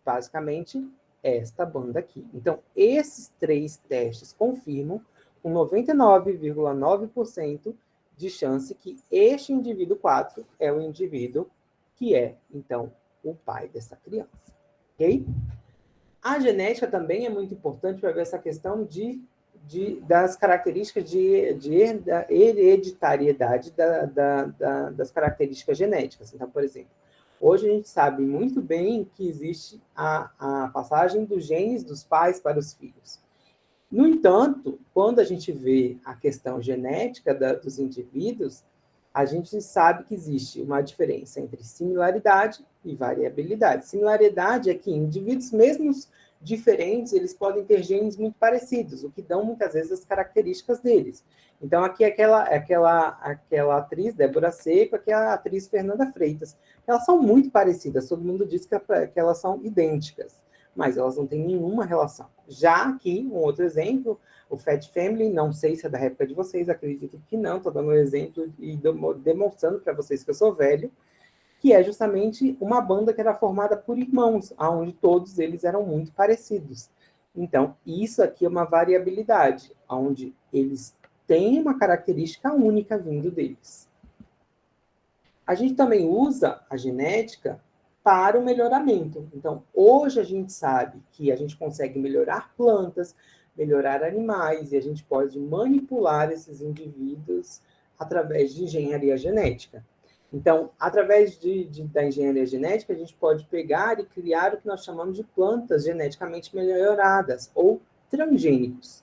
Basicamente, esta banda aqui. Então, esses 3 testes confirmam com 99,9% de chance que este indivíduo 4 é o indivíduo que é, então, o pai dessa criança. Ok? A genética também é muito importante para ver essa questão das características de hereditariedade das características genéticas. Então, por exemplo, hoje a gente sabe muito bem que existe a passagem dos genes dos pais para os filhos. No entanto, quando a gente vê a questão genética dos indivíduos, a gente sabe que existe uma diferença entre similaridade e variabilidade. Similaridade é que indivíduos mesmos diferentes, eles podem ter genes muito parecidos, o que dão muitas vezes as características deles. Então, aqui aquela atriz, Débora Seco, aqui a atriz Fernanda Freitas. Elas são muito parecidas, todo mundo diz que elas são idênticas, mas elas não têm nenhuma relação. Já aqui, um outro exemplo, o Fat Family, não sei se é da época de vocês, acredito que não, estou dando um exemplo e demonstrando para vocês que eu sou velho, que é justamente uma banda que era formada por irmãos, onde todos eles eram muito parecidos. Então, isso aqui é uma variabilidade, onde eles têm uma característica única vindo deles. A gente também usa a genética para o melhoramento. Então, hoje a gente sabe que a gente consegue melhorar plantas, melhorar animais, e a gente pode manipular esses indivíduos através de engenharia genética. Então, através da engenharia genética, a gente pode pegar e criar o que nós chamamos de plantas geneticamente melhoradas, ou transgênicos.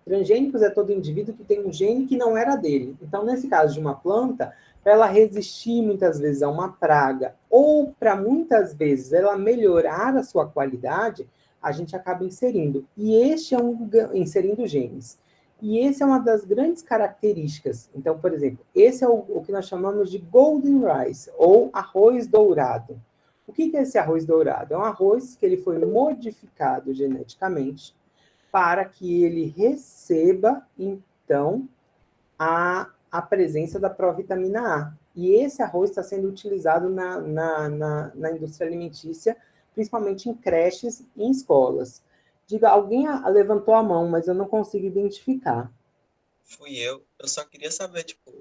Transgênicos é todo indivíduo que tem um gene que não era dele. Então, nesse caso de uma planta, para ela resistir muitas vezes a uma praga, ou para muitas vezes ela melhorar a sua qualidade, a gente acaba inserindo. Inserindo genes. E esse é uma das grandes características. Então, por exemplo, esse é o que nós chamamos de golden rice, ou arroz dourado. O que é esse arroz dourado? É um arroz que ele foi modificado geneticamente para que ele receba, então, a presença da provitamina A. E esse arroz está sendo utilizado na indústria alimentícia, principalmente em creches e em escolas. Diga, alguém levantou a mão, mas eu não consigo identificar. Fui eu. Eu só queria saber, tipo,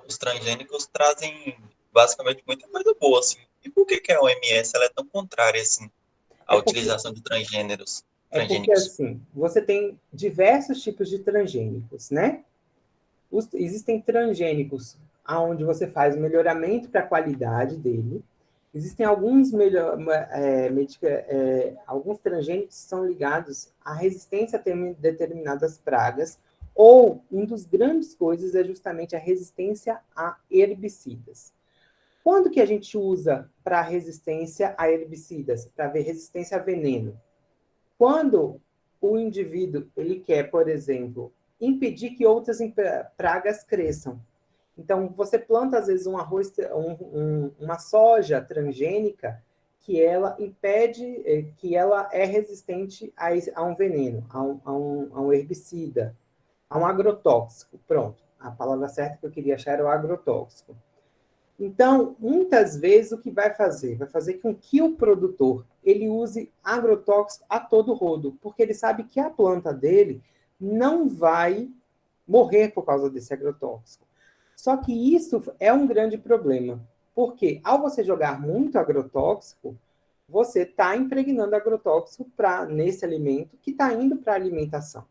os transgênicos trazem basicamente muita coisa boa, assim. E por que a OMS ela é tão contrária, assim, à utilização de transgênicos? É porque, assim, você tem diversos tipos de transgênicos, né? Existem transgênicos onde você faz melhoramento para a qualidade dele. Existem alguns transgênicos que são ligados à resistência a determinadas pragas, ou um dos grandes coisas é justamente a resistência a herbicidas. Quando que a gente usa para resistência a herbicidas? Para ver resistência a veneno. Quando o indivíduo ele quer, por exemplo, impedir que outras pragas cresçam. Então, você planta, às vezes, uma soja transgênica que ela impede, que ela é resistente a um veneno, a um herbicida, a um agrotóxico. Pronto, a palavra certa que eu queria achar era o agrotóxico. Então, muitas vezes, o que vai fazer? Vai fazer com que o produtor ele use agrotóxico a todo rodo, porque ele sabe que a planta dele não vai morrer por causa desse agrotóxico. Só que isso é um grande problema, porque ao você jogar muito agrotóxico, você está impregnando agrotóxico nesse alimento que está indo para a alimentação.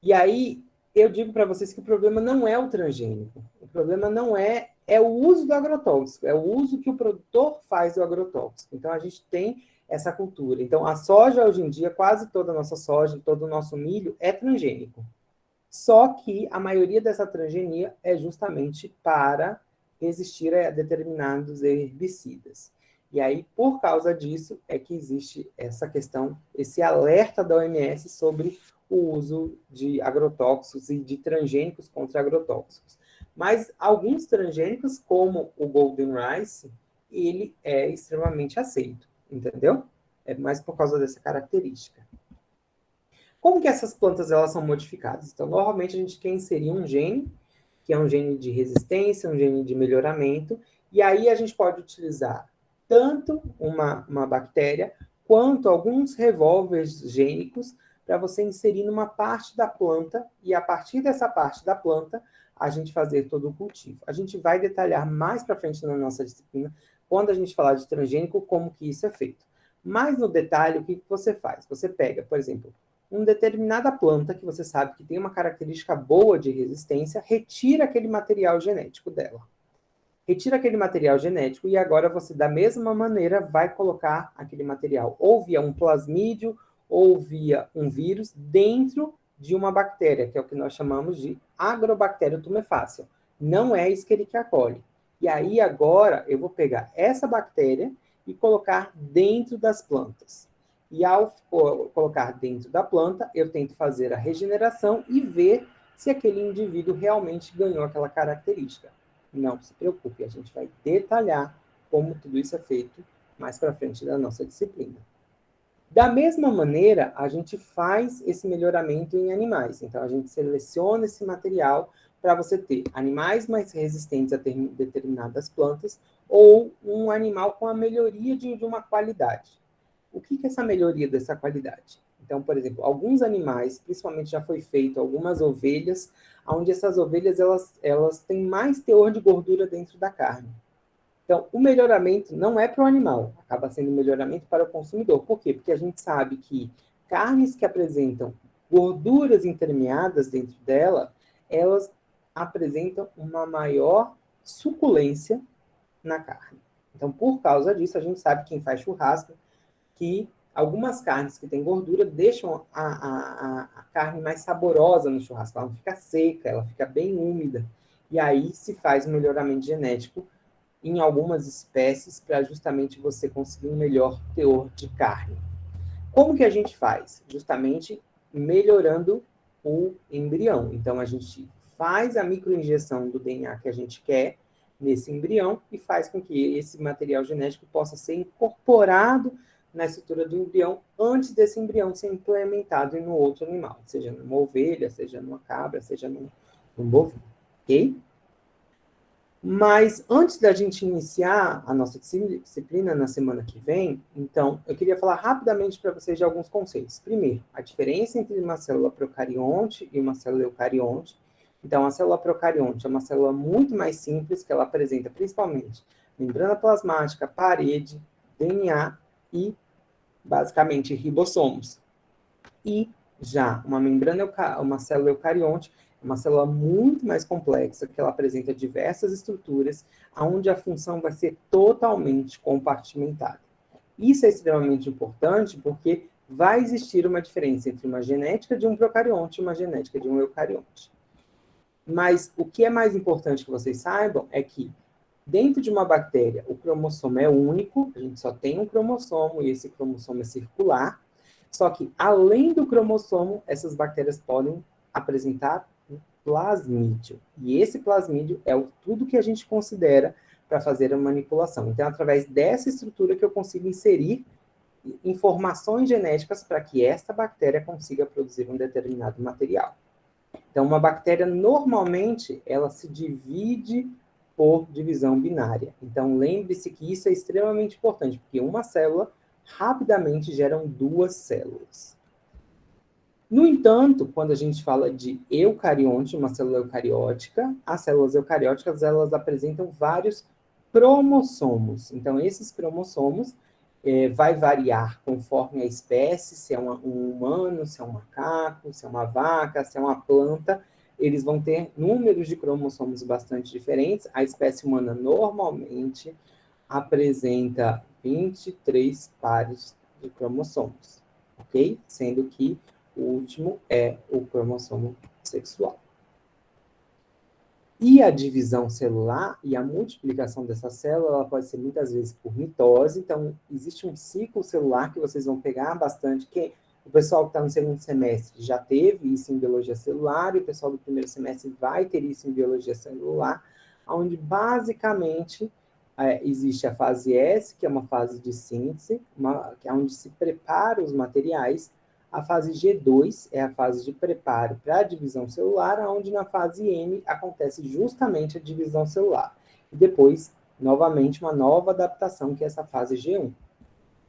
E aí, eu digo para vocês que o problema não é o transgênico, o problema não é é o uso do agrotóxico, é o uso que o produtor faz do agrotóxico. Então, a gente tem essa cultura. Então, a soja, hoje em dia, quase toda a nossa soja, todo o nosso milho é transgênico. Só que a maioria dessa transgenia é justamente para resistir a determinados herbicidas. E aí, por causa disso, é que existe essa questão, esse alerta da OMS sobre o uso de agrotóxicos e de transgênicos contra agrotóxicos. Mas alguns transgênicos, como o Golden Rice, ele é extremamente aceito, entendeu? É mais por causa dessa característica. Como que essas plantas elas são modificadas? Então, normalmente a gente quer inserir um gene, que é um gene de resistência, um gene de melhoramento, e aí a gente pode utilizar tanto uma bactéria, quanto alguns revólveres gênicos para você inserir numa parte da planta, e a partir dessa parte da planta, a gente fazer todo o cultivo. A gente vai detalhar mais para frente na nossa disciplina, quando a gente falar de transgênico, como que isso é feito. Mas no detalhe, o que você faz? Você pega, por exemplo, uma determinada planta que você sabe que tem uma característica boa de resistência, retira aquele material genético dela. Retira aquele material genético e agora você, da mesma maneira, vai colocar aquele material ou via um plasmídio ou via um vírus dentro de uma bactéria, que é o que nós chamamos de Agrobacterium tumefacium. Não é Escherichia coli. E aí agora eu vou pegar essa bactéria e colocar dentro das plantas. E ao colocar dentro da planta, eu tento fazer a regeneração e ver se aquele indivíduo realmente ganhou aquela característica. Não se preocupe, a gente vai detalhar como tudo isso é feito mais para frente da nossa disciplina. Da mesma maneira, a gente faz esse melhoramento em animais. Então, a gente seleciona esse material para você ter animais mais resistentes a determinadas plantas ou um animal com a melhoria de uma qualidade. O que é essa melhoria dessa qualidade? Então, por exemplo, alguns animais, principalmente já foi feito algumas ovelhas, onde essas ovelhas elas têm mais teor de gordura dentro da carne. Então, o melhoramento não é para o animal, acaba sendo um melhoramento para o consumidor. Por quê? Porque a gente sabe que carnes que apresentam gorduras intermeadas dentro dela, elas apresentam uma maior suculência na carne. Então, por causa disso, a gente sabe, quem faz churrasco, que algumas carnes que têm gordura deixam a carne mais saborosa no churrasco. Ela não fica seca, ela fica bem úmida. E aí se faz um melhoramento genético em algumas espécies para justamente você conseguir um melhor teor de carne. Como que a gente faz? Justamente melhorando o embrião. Então, a gente faz a microinjeção do DNA que a gente quer nesse embrião e faz com que esse material genético possa ser incorporado na estrutura do embrião antes desse embrião ser implementado em um outro animal, seja numa ovelha, seja numa cabra, seja num bovino, ok? Mas antes da gente iniciar a nossa disciplina na semana que vem, então, eu queria falar rapidamente para vocês de alguns conceitos. Primeiro, a diferença entre uma célula procarionte e uma célula eucarionte. Então, a célula procarionte é uma célula muito mais simples, que ela apresenta principalmente membrana plasmática, parede, DNA e, basicamente, ribossomos. E já uma célula eucarionte, uma célula muito mais complexa, que ela apresenta diversas estruturas, onde a função vai ser totalmente compartimentada. Isso é extremamente importante porque vai existir uma diferença entre uma genética de um procarionte e uma genética de um eucarionte. Mas o que é mais importante que vocês saibam é que dentro de uma bactéria, o cromossomo é único, a gente só tem um cromossomo e esse cromossomo é circular. Só que, além do cromossomo, essas bactérias podem apresentar um plasmídio. E esse plasmídio é tudo que a gente considera para fazer a manipulação. Então, é através dessa estrutura que eu consigo inserir informações genéticas para que esta bactéria consiga produzir um determinado material. Então, uma bactéria, normalmente, ela se divide por divisão binária. Então, lembre-se que isso é extremamente importante, porque uma célula rapidamente geram duas células. No entanto, quando a gente fala de eucarionte, uma célula eucariótica, as células eucarióticas, elas apresentam vários cromossomos. Então, esses cromossomos vai variar conforme a espécie, se é um humano, se é um macaco, se é uma vaca, se é uma planta. eles vão ter números de cromossomos bastante diferentes. A espécie humana normalmente apresenta 23 pares de cromossomos, ok? Sendo que o último é o cromossomo sexual. E a divisão celular e a multiplicação dessa célula, ela pode ser muitas vezes por mitose. Então, existe um ciclo celular que vocês vão pegar bastante. O pessoal que está no segundo semestre já teve isso em biologia celular, e o pessoal do primeiro semestre vai ter isso em biologia celular, onde basicamente existe a fase S, que é uma fase de síntese, que é onde se prepara os materiais. A fase G2 é a fase de preparo para a divisão celular, onde na fase M acontece justamente a divisão celular. E depois, novamente, uma nova adaptação, que é essa fase G1.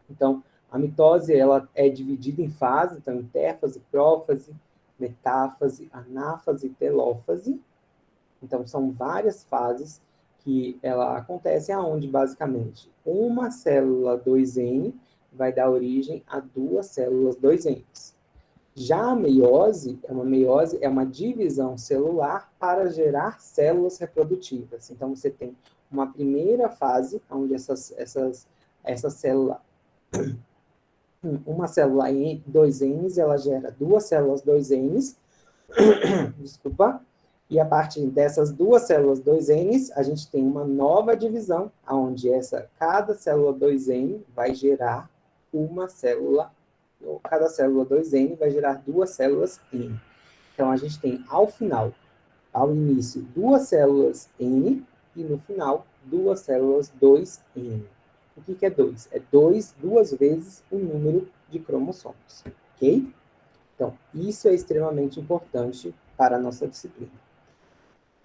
Então, a mitose ela é dividida em fases, então, intérfase, prófase, metáfase, anáfase e telófase. Então, são várias fases que ela acontece, onde, basicamente, uma célula 2N vai dar origem a duas células 2N. Já a meiose é uma divisão celular para gerar células reprodutivas. Então, você tem uma primeira fase, onde essa célula, uma célula 2N, ela gera duas células 2N, desculpa, e a partir dessas duas células 2N, a gente tem uma nova divisão, onde cada célula 2N vai gerar uma célula, cada célula 2N vai gerar duas células N. Então, a gente tem, ao início, duas células N, e no final, duas células 2N. O que é 2? É duas vezes o número de cromossomos, ok? Então, isso é extremamente importante para a nossa disciplina.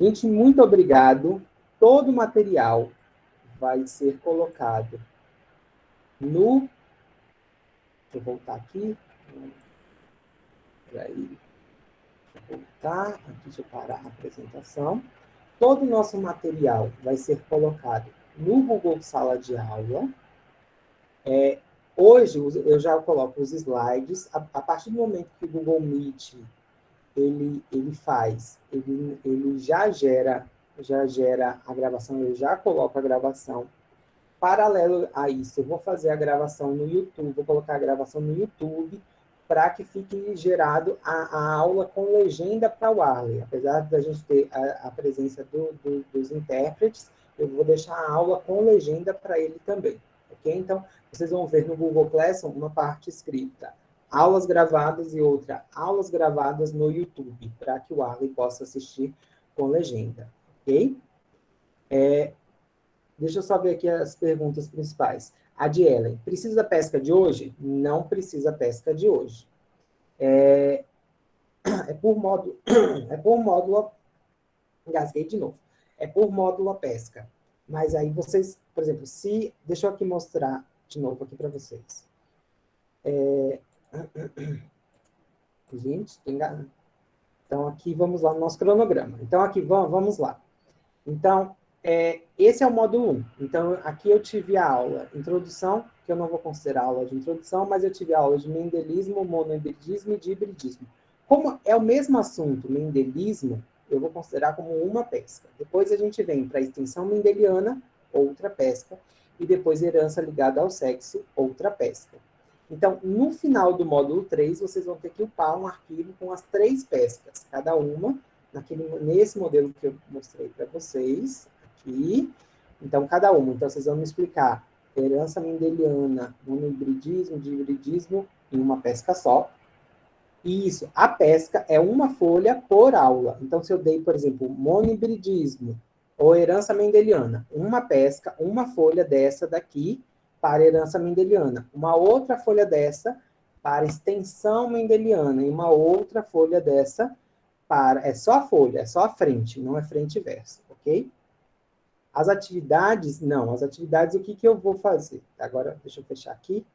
Gente, muito obrigado. Todo o material vai ser colocado no... Deixa eu voltar aqui. Peraí. Deixa eu voltar. Aqui, deixa eu parar a apresentação. Todo o nosso material vai ser colocado no Google Sala de Aula. Hoje, eu já coloco os slides. A partir do momento que o Google Meet ele já gera a gravação, eu já coloco a gravação. Paralelo a isso, eu vou fazer a gravação no YouTube, vou colocar a gravação no YouTube para que fique gerado a aula com legenda para o Arley. Apesar da gente ter a presença dos intérpretes, eu vou deixar a aula com legenda para ele também, ok? Então, vocês vão ver no Google Classroom uma parte escrita aulas gravadas e outra aulas gravadas no YouTube, para que o Arley possa assistir com legenda, ok? Deixa eu só ver aqui as perguntas principais. A de Ellen, precisa da pesca de hoje? Não precisa pesca de hoje. É por módulo, engasguei de novo. É por módulo a pesca. Mas aí vocês, por exemplo, deixa eu aqui mostrar de novo aqui para vocês. Gente, então aqui vamos lá no nosso cronograma. Então aqui, vamos lá. Então, esse é o módulo 1. Então, aqui eu tive a aula introdução, que eu não vou considerar aula de introdução, mas eu tive a aula de mendelismo, monohibridismo e de hibridismo. Como é o mesmo assunto, mendelismo, eu vou considerar como uma pesca. Depois a gente vem para a extensão mendeliana, outra pesca, e depois herança ligada ao sexo, outra pesca. Então, no final do módulo 3, vocês vão ter que upar um arquivo com as 3 pescas, cada uma nesse modelo que eu mostrei para vocês, aqui. Então, cada uma. Então, vocês vão me explicar herança mendeliana, monohibridismo, dihibridismo, em uma pesca só. E isso, a pesca é uma folha por aula. Então, se eu dei, por exemplo, monohibridismo ou herança mendeliana, uma pesca, uma folha dessa daqui para herança mendeliana, uma outra folha dessa para extensão mendeliana e uma outra folha dessa é só a folha, é só a frente, não é frente e verso, ok? As atividades, não. As atividades, o que eu vou fazer? Agora, deixa eu fechar aqui.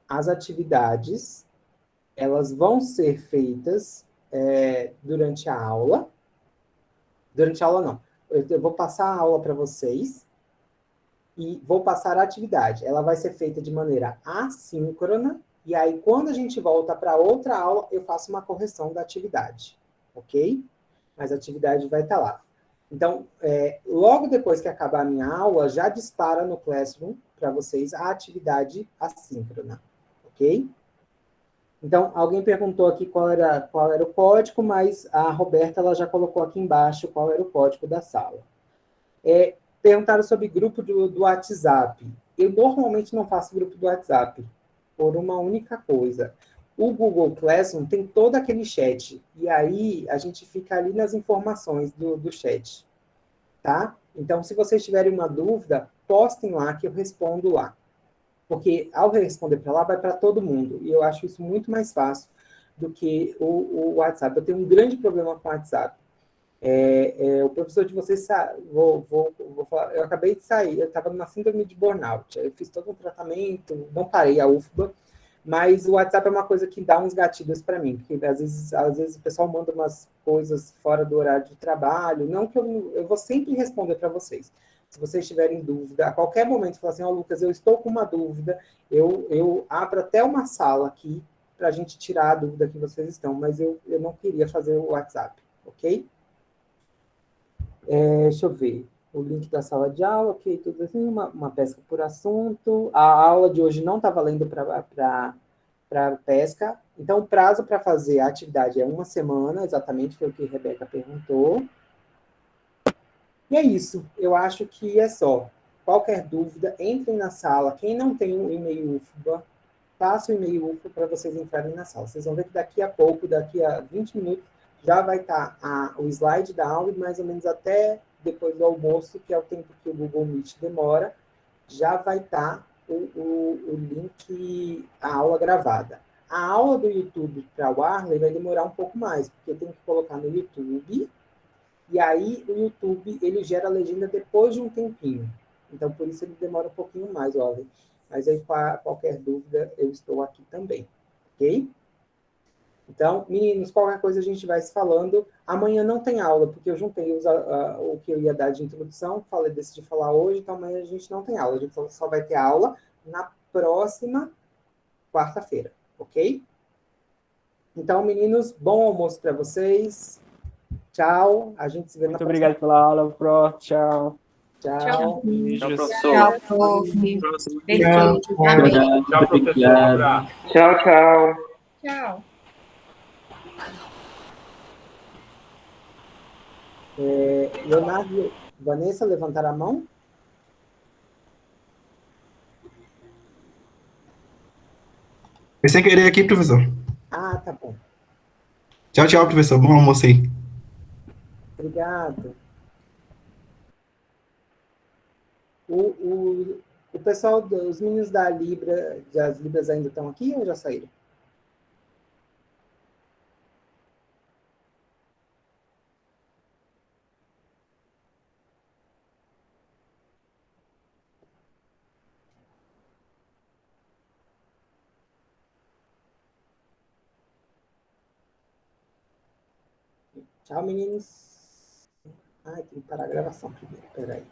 As atividades, elas vão ser feitas durante a aula. Durante a aula, não. Eu vou passar a aula para vocês e vou passar a atividade. Ela vai ser feita de maneira assíncrona e aí quando a gente volta para outra aula, eu faço uma correção da atividade, ok? Mas a atividade vai estar lá. Então, logo depois que acabar a minha aula, já dispara no Classroom para vocês a atividade assíncrona, ok? Então, alguém perguntou aqui qual era o código, mas a Roberta ela já colocou aqui embaixo qual era o código da sala. Perguntaram sobre grupo do WhatsApp. Eu normalmente não faço grupo do WhatsApp, por uma única coisa. O Google Classroom tem todo aquele chat, e aí a gente fica ali nas informações do chat, tá? Então, se vocês tiverem uma dúvida, postem lá que eu respondo lá. Porque ao responder para lá, vai para todo mundo. E eu acho isso muito mais fácil do que o WhatsApp. Eu tenho um grande problema com o WhatsApp. O professor de vocês, vou falar, eu acabei de sair, eu estava numa síndrome de burnout. Eu fiz todo um tratamento, não parei a UFBA, mas o WhatsApp é uma coisa que dá uns gatilhos para mim, porque às vezes o pessoal manda umas coisas fora do horário de trabalho, não que eu vou sempre responder para vocês. Se vocês tiverem dúvida, a qualquer momento, falar assim, Lucas, eu estou com uma dúvida, eu abro até uma sala aqui para a gente tirar a dúvida que vocês estão, mas eu não queria fazer o WhatsApp, ok? Deixa eu ver. O link da sala de aula, ok, tudo assim, uma pesca por assunto. A aula de hoje não está valendo para pesca. Então, o prazo para fazer a atividade é 1 semana, exatamente, foi o que a Rebeca perguntou. E é isso. Eu acho que é só. Qualquer dúvida, entrem na sala. Quem não tem um e-mail UFBA, faça o e-mail UFBA para vocês entrarem na sala. Vocês vão ver que daqui a pouco, daqui a 20 minutos, já vai estar o slide da aula, e mais ou menos até depois do almoço, que é o tempo que o Google Meet demora, já vai estar o link, a aula gravada. A aula do YouTube para o Arley vai demorar um pouco mais, porque tem que colocar no YouTube, e aí o YouTube ele gera a legenda depois de um tempinho. Então, por isso ele demora um pouquinho mais, Arley. Mas aí, qualquer dúvida, eu estou aqui também, ok? Então, meninos, qualquer coisa a gente vai se falando. Amanhã não tem aula, porque eu juntei o que eu ia dar de introdução, decidi falar hoje, então amanhã a gente não tem aula. A gente só vai ter aula na próxima quarta-feira, ok? Então, meninos, bom almoço para vocês. Tchau. A gente se vê na Muito próxima. obrigado pela aula, Pro. Tchau. Tchau. Beijos. professor. Tchau, prof. Perfeito. Tchau, Amém. tchau, professor. Um abraço. Tchau, tchau. Tchau. Leonardo, Vanessa, levantar a mão? Foi sem querer aqui, professor. Ah, tá bom. Tchau, tchau, professor. Bom almoço aí. Obrigado. O pessoal, os meninos da Libra, das Libras ainda estão aqui ou já saíram? Tchau, meninos. Ai, tem que parar a gravação primeiro. Peraí.